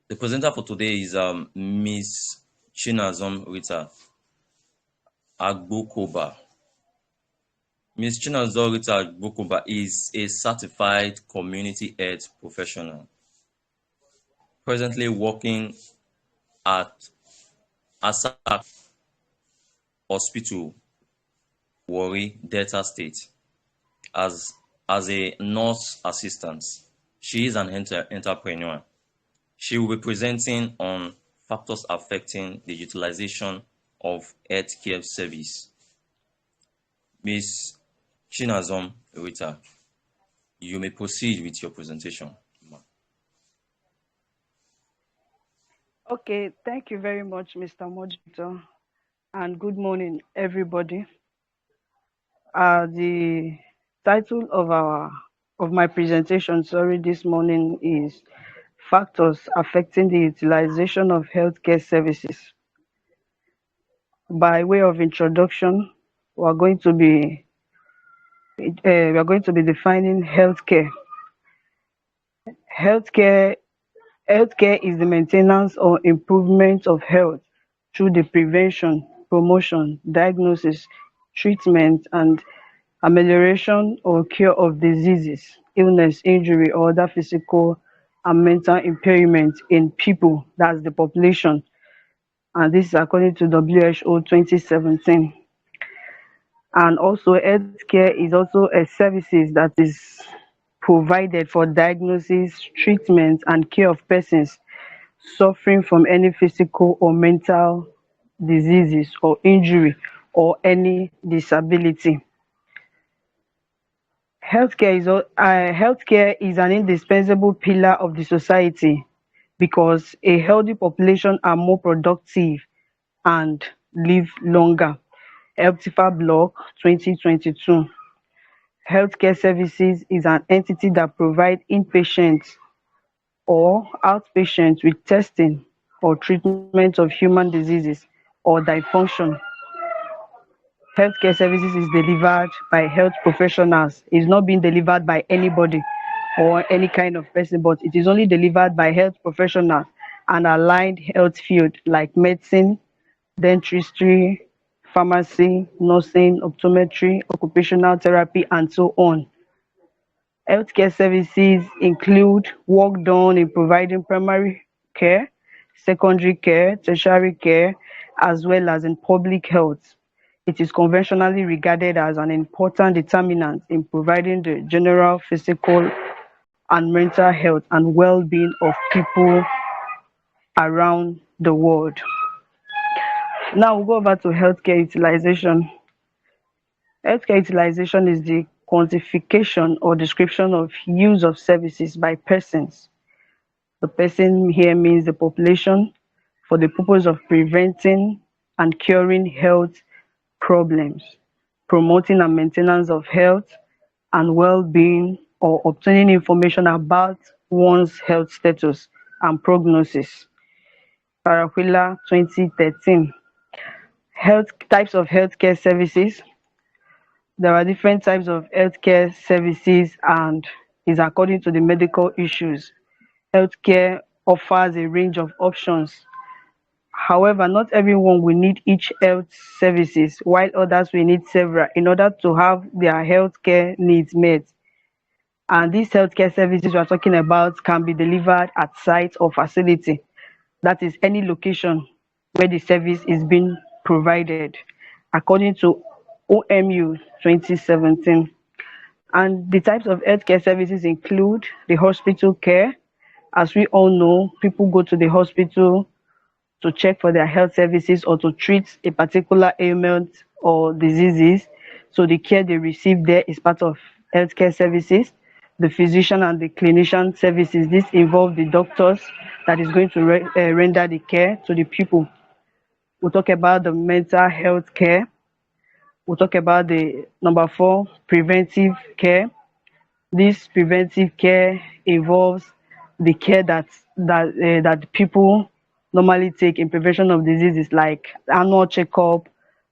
The presenter for today is Miss Chinazom Rita Agbakoba. Ms. Chinazom Rita Agbakoba is a certified community health professional, presently working at ASAC Hospital, Warri, Delta State, as a nurse assistant. She is an entrepreneur. She will be presenting on factors affecting the utilization of healthcare service. Ms. Chinazom Rita, you may proceed with your presentation. Okay, thank you very much, Mr. Moderator, and good morning, everybody. The title of my presentation, this morning is factors affecting the utilization of healthcare services. By way of introduction, we are going to be defining healthcare. Healthcare Healthcare is the maintenance or improvement of health through the prevention, promotion, diagnosis, treatment, and amelioration or cure of diseases, illness, injury, or other physical and mental impairment in people, that's the population. And this is according to WHO 2017. And also, healthcare is also a services that is provided for diagnosis, treatment, and care of persons suffering from any physical or mental diseases or injury or any disability. Healthcare is an indispensable pillar of the society because a healthy population are more productive and live longer. Healthifer Block 2022. Healthcare services is an entity that provide inpatient or outpatient with testing or treatment of human diseases or dysfunction. Healthcare services is delivered by health professionals. It's not being delivered by anybody or any kind of person, but it is only delivered by health professionals and aligned health field like medicine, dentistry, pharmacy, nursing, optometry, occupational therapy, and so on. Healthcare services include work done in providing primary care, secondary care, tertiary care, as well as in public health. It is conventionally regarded as an important determinant in providing the general physical and mental health and well-being of people around the world. Now we'll go over to healthcare utilization. Healthcare utilization is the quantification or description of use of services by persons. The person here means the population for the purpose of preventing and curing health problems, promoting and maintenance of health and well-being, or obtaining information about one's health status and prognosis. Paraquilla 2013. Health types of healthcare services. There are different types of healthcare services and is according to the medical issues. Healthcare offers a range of options. However, not everyone will need each health services, while others will need several in order to have their healthcare needs met. And these healthcare services we are talking about can be delivered at site or facility. That is any location where the service is being provided, according to OMU 2017. And the types of healthcare services include the hospital care. As we all know, people go to the hospital to check for their health services or to treat a particular ailment or diseases. So the care they receive there is part of healthcare services. The physician and the clinician services, this involve the doctors that is going to render the care to the people. We'll talk about the mental health care. We'll talk about the number 4, preventive care. This preventive care involves the care that people normally take in prevention of diseases like annual checkup.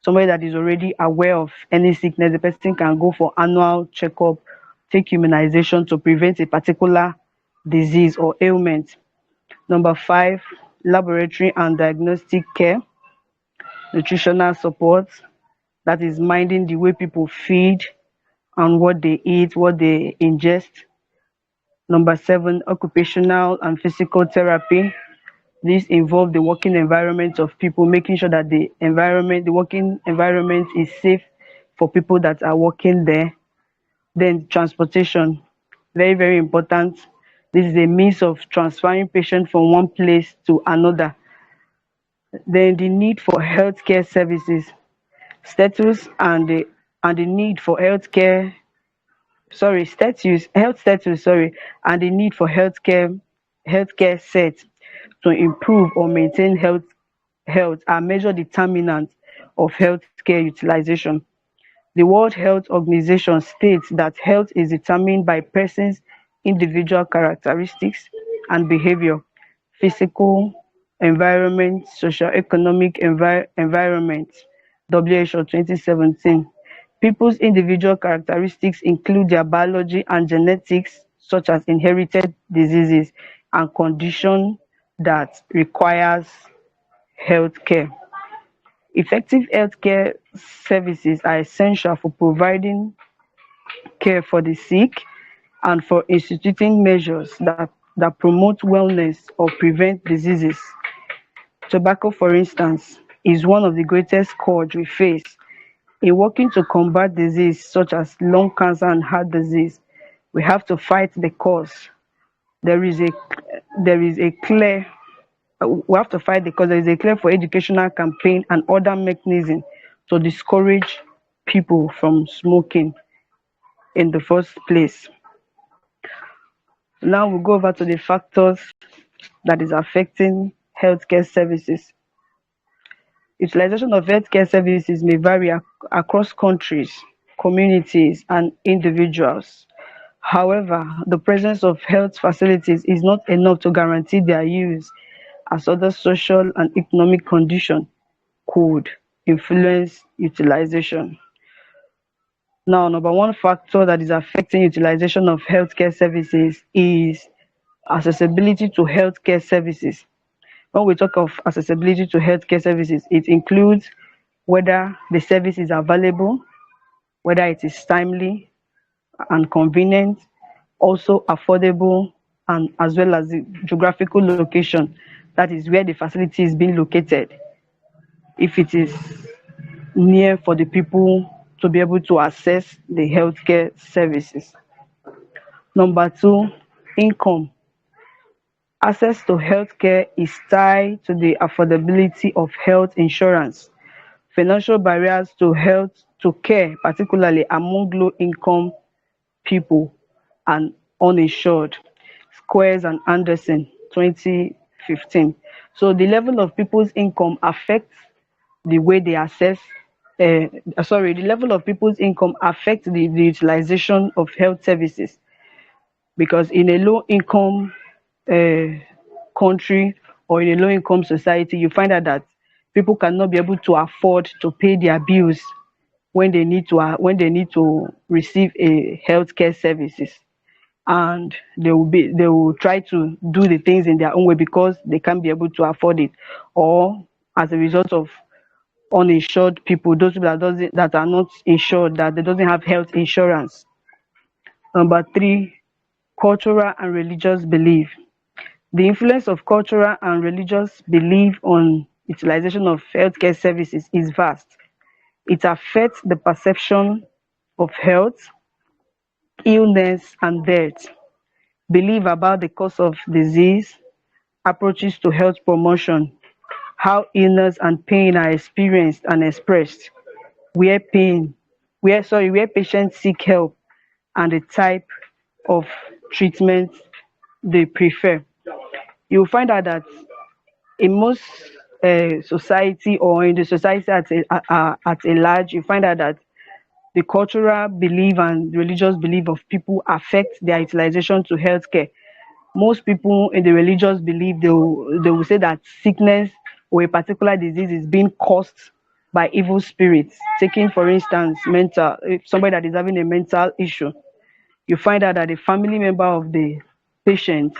Somebody that is already aware of any sickness, the person can go for annual checkup, take immunization to prevent a particular disease or ailment. Number 5, laboratory and diagnostic care, nutritional support, that is minding the way people feed and what they eat, what they ingest. Number 7, occupational and physical therapy. This involve the working environment of people, making sure that the working environment is safe for people that are working there. Then transportation, very, very important. This is a means of transferring patient from one place to another. Then the need for healthcare services, status and the need for health status, and the need for healthcare set to improve or maintain health are major determinants of healthcare utilization. The World Health Organization states that health is determined by persons' individual characteristics and behavior, physical environment, socio-economic environment. WHO 2017. People's individual characteristics include their biology and genetics, such as inherited diseases and condition that requires healthcare. Effective healthcare services are essential for providing care for the sick and for instituting measures that promote wellness or prevent diseases. Tobacco, for instance, is one of the greatest scourge we face. In working to combat disease such as lung cancer and heart disease, we have to fight the cause. There is a there is a clear we have to fight because there is a clear for educational campaign and other mechanism to discourage people from smoking in the first place. Now we go over to the factors that is affecting healthcare services. Utilization of healthcare services may vary across countries, communities, and individuals. However, the presence of health facilities is not enough to guarantee their use, as other social and economic conditions could influence utilization. Now, number one factor that is affecting utilization of healthcare services is accessibility to healthcare services. When we talk of accessibility to healthcare services, it includes whether the service is available, whether it is timely and convenient, also affordable, and as well as the geographical location, that is where the facility is being located. If it is near for the people to be able to access the healthcare services. Number 2, income. Access to healthcare is tied to the affordability of health insurance. Financial barriers to care, particularly among low income people and uninsured. Squares and Anderson, 2015. So the level of people's income affects the way they assess the level of people's income affects the utilization of health services, because in a low income uh, country or in a low income society, you find out that people cannot be able to afford to pay their bills when they need to receive a healthcare services, and they will try to do the things in their own way because they can't be able to afford it, or as a result of uninsured people, those people that are not insured, that they doesn't have health insurance. Number 3, cultural and religious belief. The influence of cultural and religious belief on utilization of healthcare services is vast. It affects the perception of health, illness, and death, belief about the cause of disease, approaches to health promotion, how illness and pain are experienced and expressed, where pain, where patients seek help, and the type of treatment they prefer. You will find out that in most society, or in the society at a large, you find out that the cultural belief and religious belief of people affect their utilization to healthcare. Most people in the religious belief, they will say that sickness or a particular disease is being caused by evil spirits. Taking for instance mental, if somebody that is having a mental issue, you find out that a family member of the patient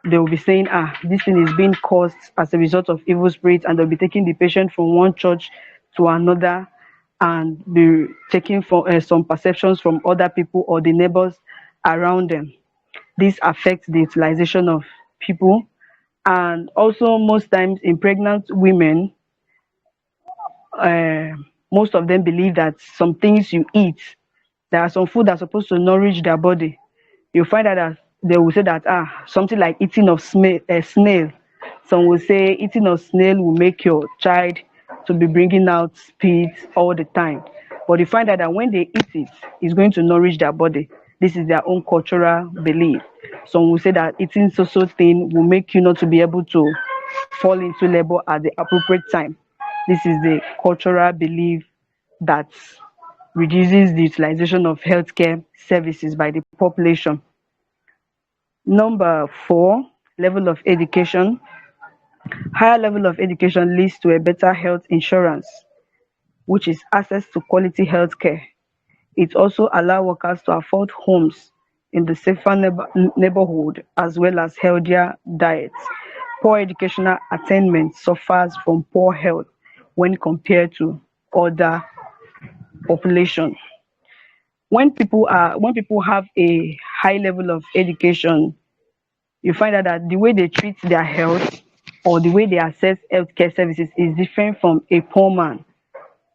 They will be saying, this thing is being caused as a result of evil spirits, and they'll be taking the patient from one church to another and be taking from some perceptions from other people or the neighbors around them. This affects the utilization of people. And also, most times in pregnant women, uh, most of them believe that some things you eat, there are some food that's supposed to nourish their body. You find out that they will say that something like eating of snail. Some will say eating of snail will make your child to be bringing out spit all the time. But you find out that when they eat it, it's going to nourish their body. This is their own cultural belief. Some will say that eating so thing will make you not to be able to fall into labor at the appropriate time. This is the cultural belief that reduces the utilization of healthcare services by the population. Number four, level of education. Higher level of education leads to a better health insurance, which is access to quality healthcare. It also allows workers to afford homes in the safer neighborhood as well as healthier diets. Poor educational attainment suffers from poor health when compared to other population. When people have a high level of education, you find out that the way they treat their health or the way they access healthcare services is different from a poor man,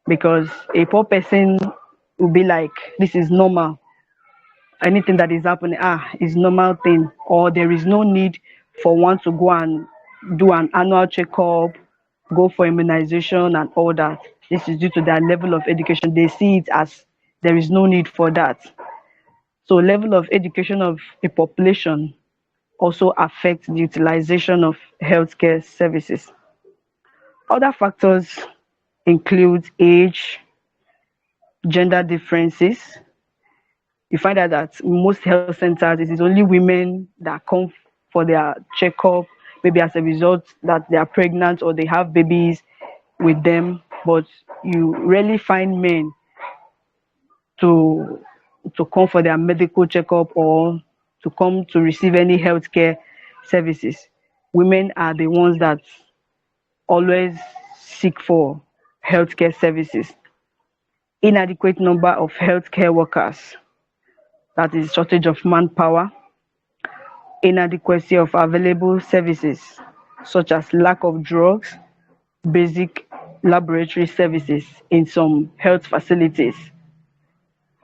because a poor person will be like, this is normal. Anything that is happening is normal thing, or there is no need for one to go and do an annual checkup, go for immunization and all that. This is due to their level of education. They see it as there is no need for that. So level of education of a population also affects the utilization of healthcare services. Other factors include age, gender differences. You find out that in most health centers, it is only women that come for their checkup, maybe as a result that they are pregnant or they have babies with them, but you rarely find men to come for their medical checkup or to come to receive any healthcare services. Women are the ones that always seek for healthcare services. Inadequate number of healthcare workers, that is shortage of manpower. Inadequacy of available services such as lack of drugs, basic laboratory services in some health facilities.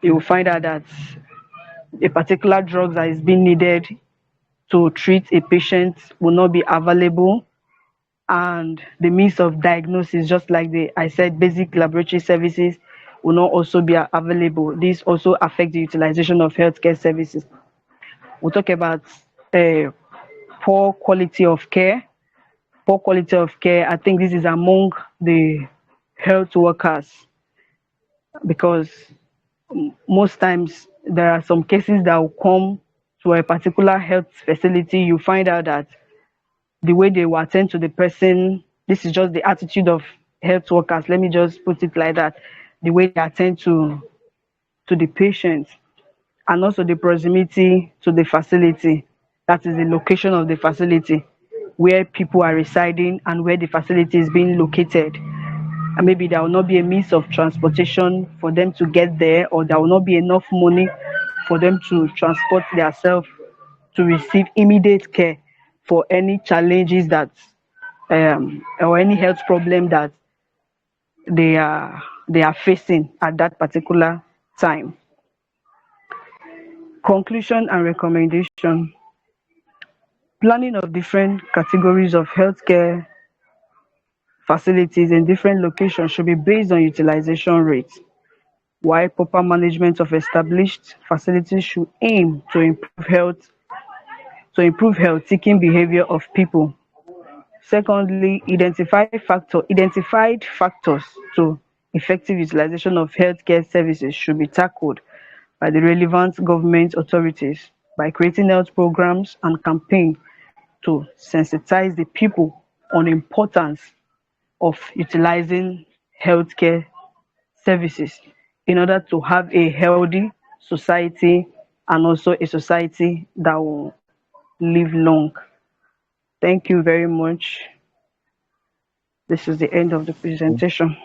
You will find out that a particular drug that is being needed to treat a patient will not be available, and the means of diagnosis, just like the I said, basic laboratory services will not also be available. This also affects the utilization of healthcare services. We'll talk about uh, poor quality of care. Poor quality of care, I think this is among the health workers, because most times there are some cases that will come to a particular health facility. You find out that the way they will attend to the person, this is just the attitude of health workers. Let me just put it like that. The way they attend to the patient, and also the proximity to the facility. That is the location of the facility, where people are residing and where the facility is being located. And maybe there will not be a means of transportation for them to get there, or there will not be enough money for them to transport themselves to receive immediate care for any challenges that or any health problem that they are facing at that particular time. Conclusion and recommendation. Planning of different categories of healthcare facilities in different locations should be based on utilization rates, while proper management of established facilities should aim to improve health seeking behavior of people. Secondly, identified factors to effective utilization of healthcare services should be tackled by the relevant government authorities by creating health programs and campaigns to sensitize the people on the importance of utilizing healthcare services in order to have a healthy society, and also a society that will live long. Thank you very much. This is the end of the presentation.